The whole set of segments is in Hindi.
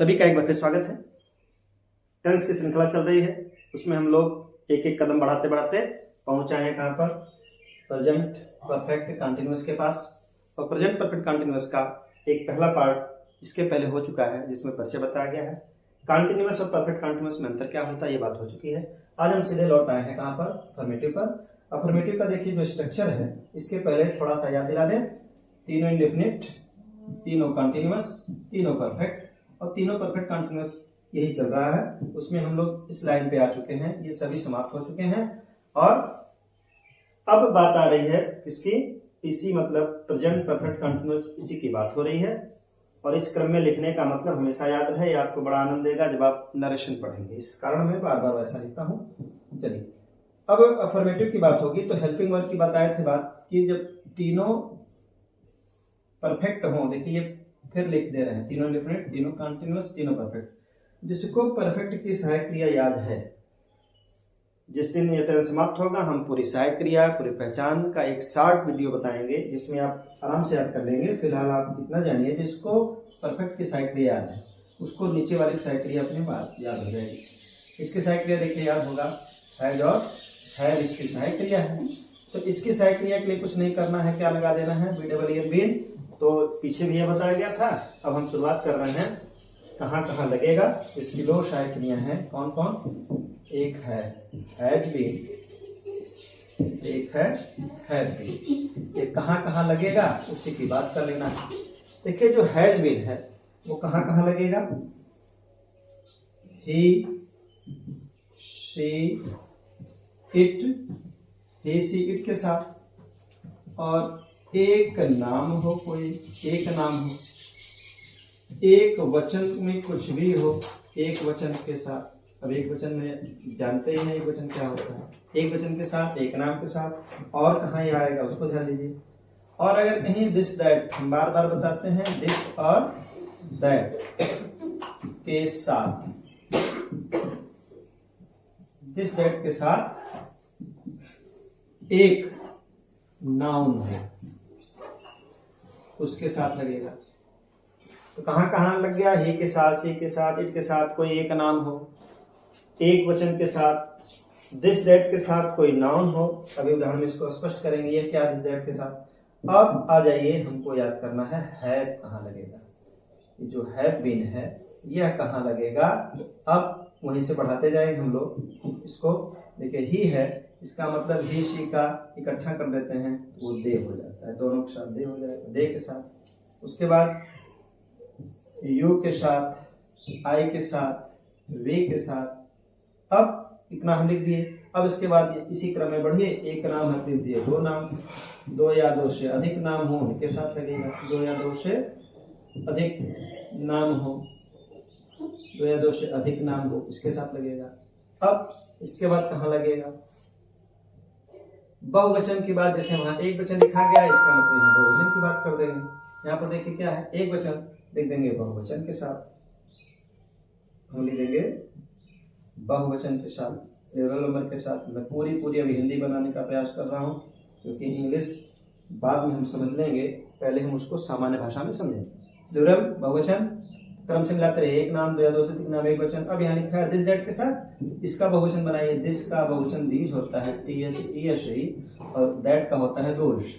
सभी का एक बार फिर स्वागत है। टेंस की श्रृंखला चल रही है, उसमें हम लोग एक एक कदम बढ़ाते बढ़ाते पहुंच आए हैं कहाँ पर, प्रेजेंट परफेक्ट कंटिन्यूअस के पास। और प्रेजेंट परफेक्ट कंटिन्यूअस का एक पहला पार्ट इसके पहले हो चुका है, जिसमें परिचय बताया गया है। कंटिन्यूअस और परफेक्ट कंटिन्यूअस में अंतर क्या होता है ये बात हो चुकी है। आज हम सीधे लौट आए हैं कहाँ पर, अफर्मेटिव पर। अफर्मेटिव का देखिए जो स्ट्रक्चर है, इसके पहले थोड़ा सा याद दिला दें। तीनों इंडेफिनिट, तीनों कंटिन्यूअस, तीनों परफेक्ट और तीनों परफेक्ट कंटिन्यूअस यही चल रहा है। उसमें हम लोग इस लाइन पे आ चुके हैं, ये सभी समाप्त हो चुके हैं। और अब बात आ रही है किसकी, इसी मतलब प्रेजेंट परफेक्ट कंटिन्यूअस, इसी की बात हो रही है। और इस क्रम में लिखने का मतलब हमेशा याद रहे, ये आपको बड़ा आनंद देगा जब आप नरेशन पढ़ेंगे, इस कारण मैं बार बार वैसा लिखता हूँ। चलिए अब अफर्मेटिव की बात होगी तो हेल्पिंग वर्ब की बताए थे बात कि जब तीनों परफेक्ट हों, देखिए ये फिर लिख दे रहे हैं, तीनों डिफरेंट, तीनों कंटिन्यूअस, तीनों परफेक्ट। जिसको परफेक्ट की सहायक क्रिया याद है, जिस दिन यह टेंस समाप्त होगा हम पूरी सहायक क्रिया, पूरी पहचान का एक शॉर्ट वीडियो बताएंगे, जिसमें आप आराम से याद कर लेंगे। फिलहाल आप इतना जानिए, जिसको परफेक्ट की सहायक क्रिया याद है उसको नीचे वाली सहायक क्रिया अपने पास याद हो जाएगी। इसकी सहायक क्रिया देखिए याद होगा, हैज और हैव इसकी सहायक क्रिया है। तो इसकी सहायक क्रिया के लिए कुछ नहीं करना है, क्या लगा देना है, बीन। तो पीछे भी यह बताया गया था। अब हम शुरुआत कर रहे हैं, कहाँ कहाँ लगेगा। इसकी दो सहायक क्रिया हैं, कौन कौन, एक है हैज बीन, एक है हैव बीन। ये कहाँ कहाँ लगेगा उसी की बात कर लेना है। देखिए जो हैज बीन है वो कहाँ कहाँ लगेगा, he, she, it, he she it के साथ। और एक नाम हो, कोई एक नाम हो, एक वचन में कुछ भी हो, एक वचन के साथ। अब एक वचन में जानते ही हैं एक वचन क्या होता है, एक वचन के साथ, एक नाम के साथ। और कहाँ ये आएगा उसको ध्यान दीजिए। और अगर कहीं दिस दैट, हम बार बार बताते हैं दिस और दैट के साथ, दिस दैट के साथ एक नाउन है उसके साथ लगेगा। तो कहां कहां लग गया, ही के साथ, सी के साथ, इट के साथ कोई एक नाम हो, एक वचन के साथ, दिस दैट के साथ कोई नाउन हो। अभी उदाहरण में इसको स्पष्ट करेंगे, ये क्या दिस दैट के साथ। अब आ जाइए, हमको याद करना है हैव कहां लगेगा। ये जो हैव बीन है यह कहां लगेगा। अब वहीं से बढ़ाते जाएंगे हम लोग इसको। देखिए ही है, इसका मतलब ही शी का इकट्ठा कर देते हैं, वो दे हो जाता है, दोनों के साथ दे हो जाएगा, दे के साथ। उसके बाद यू के साथ, आई के साथ, वे के साथ। अब इतना हम लिख दिए। अब इसके बाद इसी क्रम में बढ़िए, एक नाम है लिख दिए, दो नाम, दो या दो से अधिक नाम हो उनके साथ लगेगा, दो या दो से अधिक नाम हो, दो या दो से अधिक नाम हो इसके साथ लगेगा। अब इसके बाद कहाँ लगेगा, बहुवचन की बात, जैसे वहां एक वचन लिखा गया, इसका मतलब यहाँ बहुवचन की बात कर देंगे। यहाँ पर देखिए क्या है, एक वचन लिख देंगे बहुवचन के साथ, हम लिख देंगे बहुवचन के साथ, प्लूरल नंबर के साथ। मैं पूरी अभी हिंदी बनाने का प्रयास कर रहा हूँ, क्योंकि इंग्लिश बाद में हम समझ लेंगे, पहले हम उसको सामान्य भाषा में समझेंगे। प्लूरल बहुवचन क्रम से मिलाते रहे, एक नाम, दो या दो से अधिक नाम, एक वचन। अब यहाँ लिखा है दिस दैट के साथ, इसका बहुवचन बनाइए। दिस का बहुवचन दीज होता है, THESE, और दैट का होता है दोष,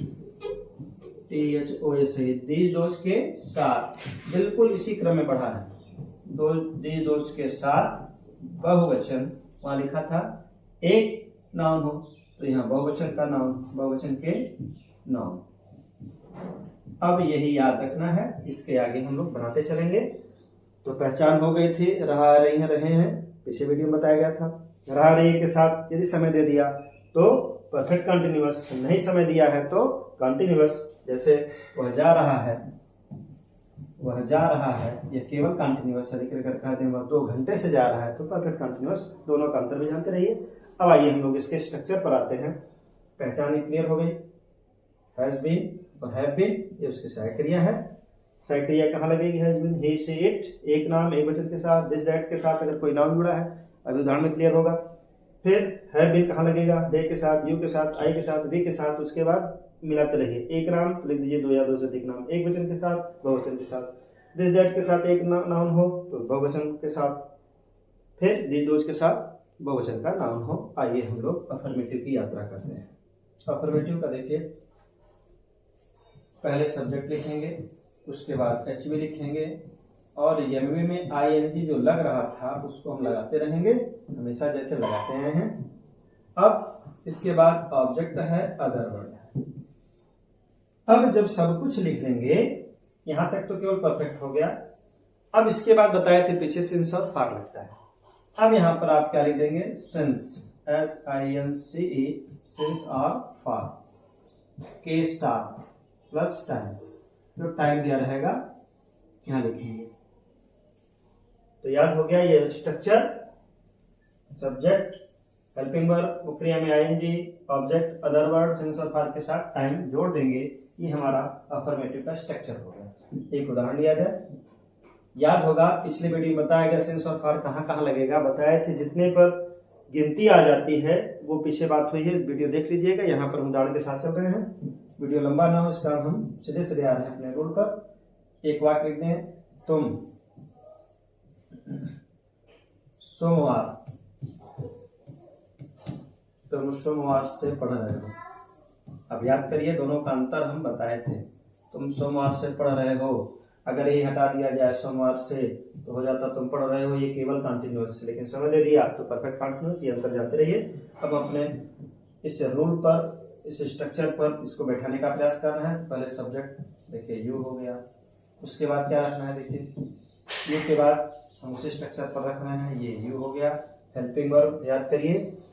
THOSE, दीज दोष के साथ। बिल्कुल इसी क्रम में पढ़ा है, दीज दोष के साथ बहुवचन। वहां लिखा था एक नाउन हो, तो यहाँ बहुवचन का नाउन, बहुवचन के नाउन। अब यही याद रखना है, इसके आगे हम लोग बढ़ाते चलेंगे। तो पहचान हो गई थी, रहा, रहे हैं, पिछले वीडियो में बताया गया था। रहा रही के साथ यदि समय दे दिया तो परफेक्ट कंटिन्यूअस, नहीं समय दिया है तो कंटिन्यूअस। जैसे वह जा रहा है, वह जा रहा है, यह केवल कंटिन्यूअस है। लेकिन अगर कहते हैं वह 2 घंटे से जा रहा है तो परफेक्ट कंटिन्यूअस। दोनों का अंतर भी जानते रहिए। अब आइए हम लोग इसके स्ट्रक्चर पर आते हैं। पहचान क्लियर हो गई, हैज बीन और हैव बीन, ये उसकी सहायक क्रिया है। सहायक क्रिया कहाँ लगेगी, has been, he, she, it, एक नाम, एक वचन के साथ, दिस दैट के साथ अगर कोई नाउन जुड़ा है, अभी उदाहरण में क्लियर होगा। फिर हैव बीन कहाँ लगेगा, दे के साथ, यू के साथ, आई के साथ, वी के साथ। उसके बाद मिलाते रहिए, एक नाम तो लिख दीजिए, दो या दो से अधिक नाम, एक वचन के साथ, बहुवचन के साथ। दिस दैट के साथ एक नाउन हो तो बहुवचन के साथ, फिर दिस दोज के साथ बहुवचन का नाउन हो। आइए हम लोग अफर्मेटिव की यात्रा करते हैं। अफर्मेटिव का देखिए, पहले सब्जेक्ट लिखेंगे, उसके बाद एचवी लिखेंगे, और एमवी में आईएनजी जो लग रहा था उसको हम लगाते रहेंगे हमेशा जैसे लगाते आए हैं। अब इसके बाद ऑब्जेक्ट है, अदर वर्ड है। अब जब सब कुछ लिख लेंगे, यहां तक तो केवल परफेक्ट हो गया। अब इसके बाद बताए थे पीछे सिंस और फार लगता है। अब यहां पर आप क्या लिख देंगे, सिंस, SINCE, सिंस और फार के साथ प्लस टाइम। जो टाइम दिया रहेगा यहां लिखेंगे। तो याद हो गया ये स्ट्रक्चर, सब्जेक्ट, हेल्पिंग वर्ब, क्रिया में I N G, object, other word, since और फार के साथ टाइम जोड़ देंगे। ये हमारा अफर्मेटिव का स्ट्रक्चर हो गया। एक उदाहरण लिया जाए, याद होगा पिछले वीडियो में बताया गया सिंस और फार कहाँ कहाँ लगेगा, बताए थे। जितने पर गिनती आ जाती है वो पीछे बात हुई है, वीडियो देख लीजिएगा। यहाँ पर हम उदाहरण के साथ चल रहे हैं, वीडियो लंबा ना हो इस कारण हम सीधे सीधे आ रहे हैं अपने रूल पर। एक वाक्य लिख दें, तुम सोमवार से पढ़ रहे हो। अब याद करिए, दोनों का अंतर हम बताए थे। तुम सोमवार से पढ़ रहे हो, अगर ये हटा दिया जाए सोमवार से तो हो जाता तुम पढ़ रहे हो, ये केवल कंटिन्यूअस, लेकिन समय दे दिया तो परफेक्ट कंटिन्यूअस। ये अंतर जाते रहिए। अब अपने इस रूल पर, इस स्ट्रक्चर पर इसको बैठाने का प्रयास कर रहे हैं। पहले सब्जेक्ट देखिए यू हो गया, उसके बाद क्या रखना है, देखिए यू के बाद हम उसी स्ट्रक्चर पर रख रहे हैं, ये यू हो गया। हेल्पिंग वर्ब याद करिए,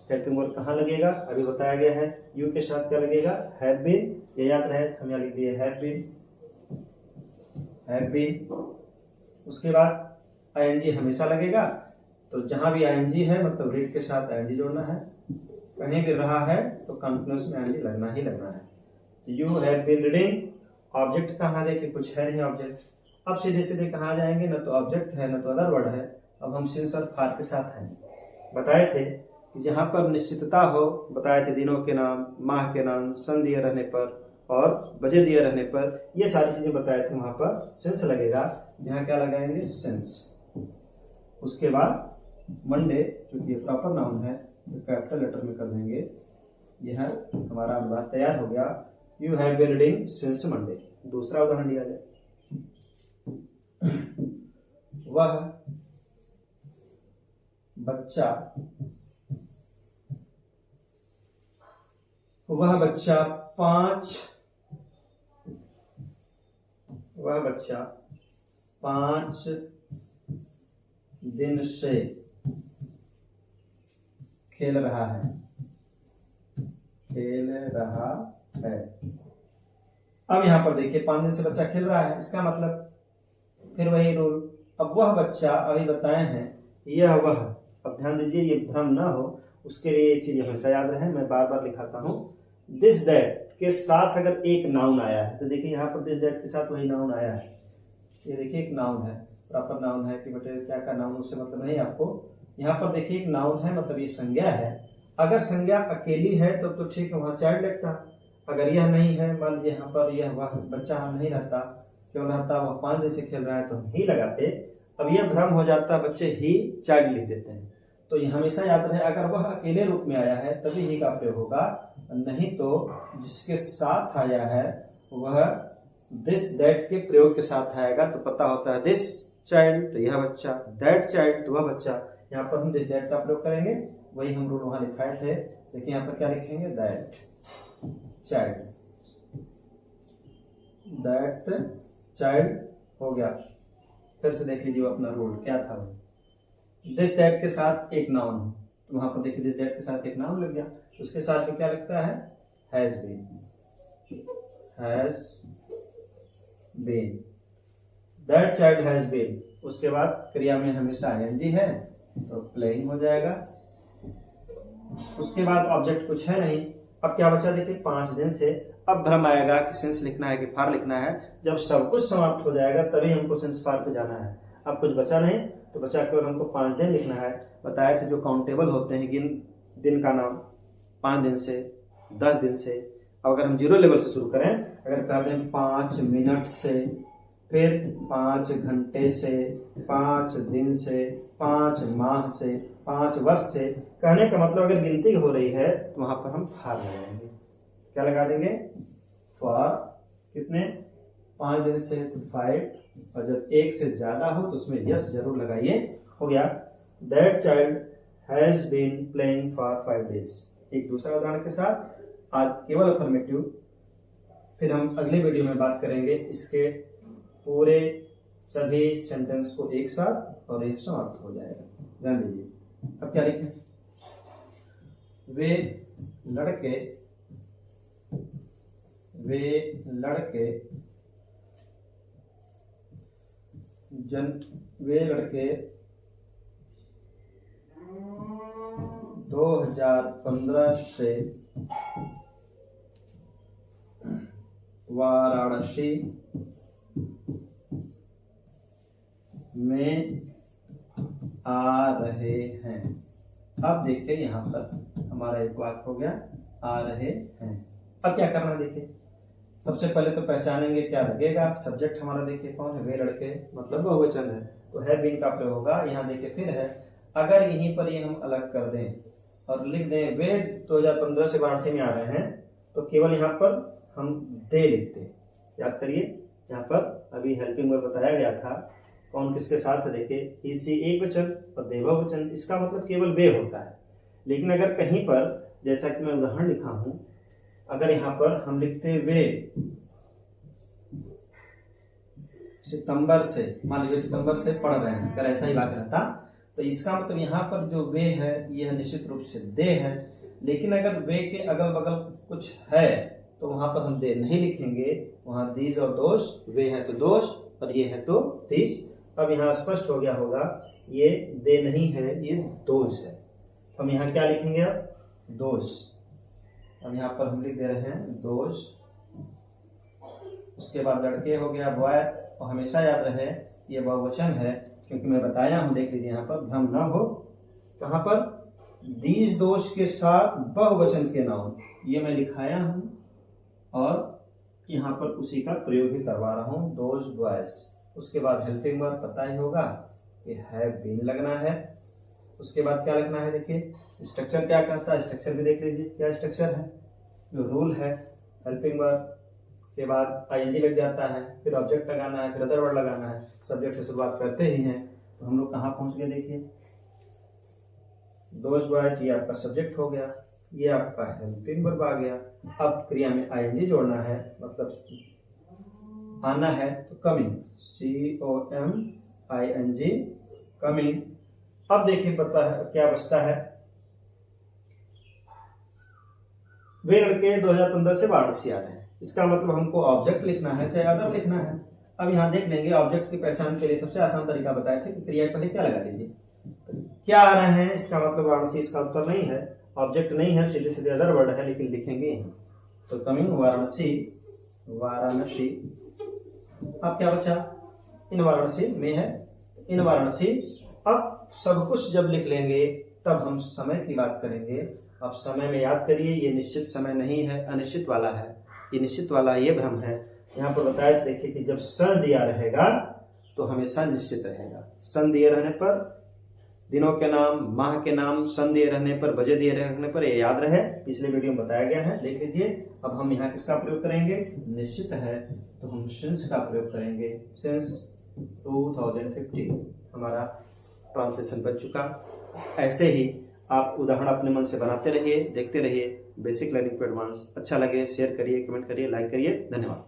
हेल्पिंग वर्ब कहाँ लगेगा, अभी बताया गया है। यू के साथ क्या लगेगा, हैव बीन, ये याद रहे हम यहाँ लिख दिए हैव बीन। उसके बाद आईएनजी हमेशा लगेगा, तो जहां भी आईएनजी है मतलब रीड के साथ आईएनजी जोड़ना है। कहीं भी रहा है तो कंटिन्यूअस में आईएनजी लगना ही लगना है। तो you have been reading, object कहाँ देखिए, कुछ है नहीं ऑब्जेक्ट। अब सीधे सीधे कहाँ जाएंगे, न तो ऑब्जेक्ट है न तो अदर वर्ड है। अब हम सिंस और फार के साथ हैं। बताए थे कि जहां पर निश्चितता हो, बताए थे दिनों के नाम, माह के नाम, सन दिए रहने पर और बजे दिए रहने पर, ये सारी चीजें बताए थे, वहां पर सिंस लगेगा। यहाँ क्या लगाएंगे, सिंस। उसके बाद मंडे, क्योंकि ये प्रॉपर नाउन है तो कैपिटल लेटर में कर देंगे। यह हमारा अनुवाद तैयार हो गया, you have been reading since Monday. दूसरा उदाहरण लिया जाए, वह बच्चा 5 दिन से खेल रहा है। अब यहां पर देखिए 5 दिन से बच्चा खेल रहा है, इसका मतलब फिर वही रूल। अब वह बच्चा अभी बताए हैं, यह वह, अब ध्यान दीजिए ये भ्रम ना हो उसके लिए एक चीज हमेशा याद रहे, मैं बार बार लिखाता हूँ। दिस दैट के साथ अगर एक नाउन आया है तो देखिए यहाँ पर दिस दैट के साथ वही नाउन आया है। ये देखिए एक नाउन है, प्रॉपर नाउन है कि बेटे क्या का नाउन, उससे मतलब नहीं आपको। यहाँ पर देखिए एक नाउन है, मतलब ये संज्ञा है। अगर संज्ञा अकेली है तो ठीक है, वहाँ चाइल्ड लगता। अगर यह नहीं है, मान लीजिए यहाँ पर यह वह बच्चा नहीं रहता, क्यों रहता, वह 5 दिन से खेल रहा है तो ही लगाते। अब यह भ्रम हो जाता, बच्चे ही चाइल्ड लिख देते हैं। तो ये हमेशा याद रहे, अगर वह अकेले रूप में आया है तभी ही का प्रयोग होगा, नहीं तो जिसके साथ आया है वह दिस दैट के प्रयोग के साथ आएगा। तो पता होता है दिस चाइल्ड तो यह बच्चा, दैट चाइल्ड तो वह बच्चा। यहाँ पर हम दिस दैट का प्रयोग करेंगे, वही हम रूल वहां लिखाए थे। देखिए यहाँ पर क्या लिखेंगे, दैट चाइल्ड हो गया। फिर से देख लीजिए अपना रूल क्या था, दिस दैट के साथ एक नाउन, तो वहां पर देखिए दिस दैट के साथ एक नाउन लग गया, उसके साथ में क्या लगता है, has been, that child has been. उसके बाद क्रिया में हमेशा आईएनजी है तो प्लेइंग हो जाएगा। उसके बाद ऑब्जेक्ट कुछ है नहीं। अब क्या बचा, देखिए 5 दिन से। अब भ्रम आएगा कि सिंस लिखना है कि फार लिखना है। जब सब कुछ समाप्त हो जाएगा तभी हमको सिंस फार पे जाना है। अब कुछ बचा नहीं तो बचा केवल हमको 5 दिन लिखना है। बताए थे जो काउंटेबल होते हैं दिन का नाम, 5 दिन से, 10 दिन से। अब अगर हम 0 लेवल से शुरू करें, अगर कहते हैं 5 मिनट से, फिर 5 घंटे से, 5 दिन से, 5 माह से, 5 वर्ष से। कहने का मतलब अगर गिनती हो रही है तो वहां पर हम फॉर लगाएंगे। क्या लगा देंगे? फॉर कितने? 5 दिन से तो 5, और जब 1 से ज्यादा हो तो उसमें यस जरूर लगाइए। हो गया। That child has been playing for 5 days। एक दूसरा उदाहरण के साथ आज केवल अफर्मेटिव, फिर हम अगले वीडियो में बात करेंगे इसके पूरे सभी सेंटेंस को एक साथ, और यह समाप्त हो जाएगा। ध्यान दीजिए। अब क्या लिखें? वे लड़के वे लड़के 2015 से वाराणसी में आ रहे हैं। अब देखिए यहाँ पर हमारा एक वाक्य हो गया, आ रहे हैं। अब क्या करना है? देखिए सबसे पहले तो पहचानेंगे क्या लगेगा। सब्जेक्ट हमारा देखिए कौन है? वे लड़के, मतलब बहुवचन है, तो है बीन का प्रयोग होगा। यहाँ देखिए फिर है। अगर यहीं पर ये हम अलग कर दें और लिख दें वे 2015 से वाराणसी में आ रहे हैं, तो केवल यहाँ पर हम दे लिखते। याद करिए, यहाँ पर अभी हेल्पिंग वर्ब बताया गया था कौन किसके साथ है। देखिए ही सी एक वचन और दे बहुवचन, इसका मतलब केवल वे होता है। लेकिन अगर कहीं पर, जैसा कि मैं उदाहरण लिखा हूं, अगर यहाँ पर हम लिखते वे सितंबर से, मान लीजिए सितंबर से पढ़ रहे हैं, अगर ऐसा ही बात रहता तो इसका मतलब यहाँ पर जो वे है यह निश्चित रूप से दे है। लेकिन अगर वे के अगल बगल कुछ है तो वहां पर हम दे नहीं लिखेंगे, वहां दीज और दोष, वे है तो दोष और ये है तो दीज। अब यहाँ स्पष्ट हो गया होगा ये दे नहीं है, ये दोष है। हम यहाँ क्या लिखेंगे? अब दोष। अब यहाँ पर हम लिख दे रहे हैं दोष। उसके बाद लड़के हो गया बॉय, और हमेशा याद रहे ये बहुवचन है, क्योंकि मैं बताया हूं। देख लीजिए यहाँ पर भ्रम ना हो। कहाँ पर? दीज दोष के साथ बहुवचन के नाउन, ये मैं लिखाया हूं और यहाँ पर उसी का प्रयोग ही करवा रहा हूं, दोज बॉयज। उसके बाद हेल्पिंग वर्ब पता ही होगा कि हैव बीन लगना है। उसके बाद क्या लगना है? देखिए स्ट्रक्चर क्या कहता है, स्ट्रक्चर भी देख लीजिए क्या स्ट्रक्चर है। जो रूल है, हेल्पिंग वर्ब के बाद आईएनजी लग जाता है, फिर ऑब्जेक्ट लगाना है, फिर अदर वर्ड लगाना है। सब्जेक्ट से शुरुआत करते ही हैं, तो हम लोग कहाँ पहुंच गए? देखिए दोज बॉयज, ये आपका सब्जेक्ट हो गया, ये आपका हेल्पिंग वर्ब आ गया। अब क्रिया में आईएनजी जोड़ना है, मतलब आना है, तो कमिंग, COMING, कमिंग। अब देखिए पता है क्या बचता है? वे लड़के 2015 से वाराणसी आ रहे हैं। इसका मतलब हमको ऑब्जेक्ट लिखना है चाहे अदर लिखना है। अब यहाँ देख लेंगे, ऑब्जेक्ट की पहचान के लिए सबसे आसान तरीका बताया था कि क्रिया पहले क्या लगा दीजिए। तो क्या आ रहे हैं, इसका मतलब वाराणसी, इसका उत्तर नहीं है, ऑब्जेक्ट नहीं है, सीधे सीधे अदर वर्ड है, लेकिन लिखेंगे यहाँ। तो कमिंग वाराणसी, वाराणसी। अब क्या बचा? इन वाराणसी में है, इन वाराणसी। अब सब कुछ जब लिख लेंगे तब हम समय की बात करेंगे। अब समय में याद करिए ये निश्चित समय नहीं है, अनिश्चित वाला है। ये निश्चित वाला ये भ्रम है। यहाँ पर बताया देखिए कि जब सन दिया रहेगा तो हमेशा निश्चित रहेगा। सन दिए रहने पर दिनों के नाम, माह के नाम, सन दिए रहने पर, बजे दिए रहने पर, ये याद रहे, पिछले वीडियो में बताया गया है, देख लीजिए। अब हम यहाँ किसका प्रयोग करेंगे? निश्चित है तो हम सिंस का प्रयोग करेंगे। सिंस 2015 हमारा ट्रांसलेशन बन चुका। ऐसे ही आप उदाहरण अपने मन से बनाते रहिए, देखते रहिए। बेसिक लर्निंग टू एडवांस अच्छा लगे शेयर करिए, कमेंट करिए, लाइक करिए। धन्यवाद।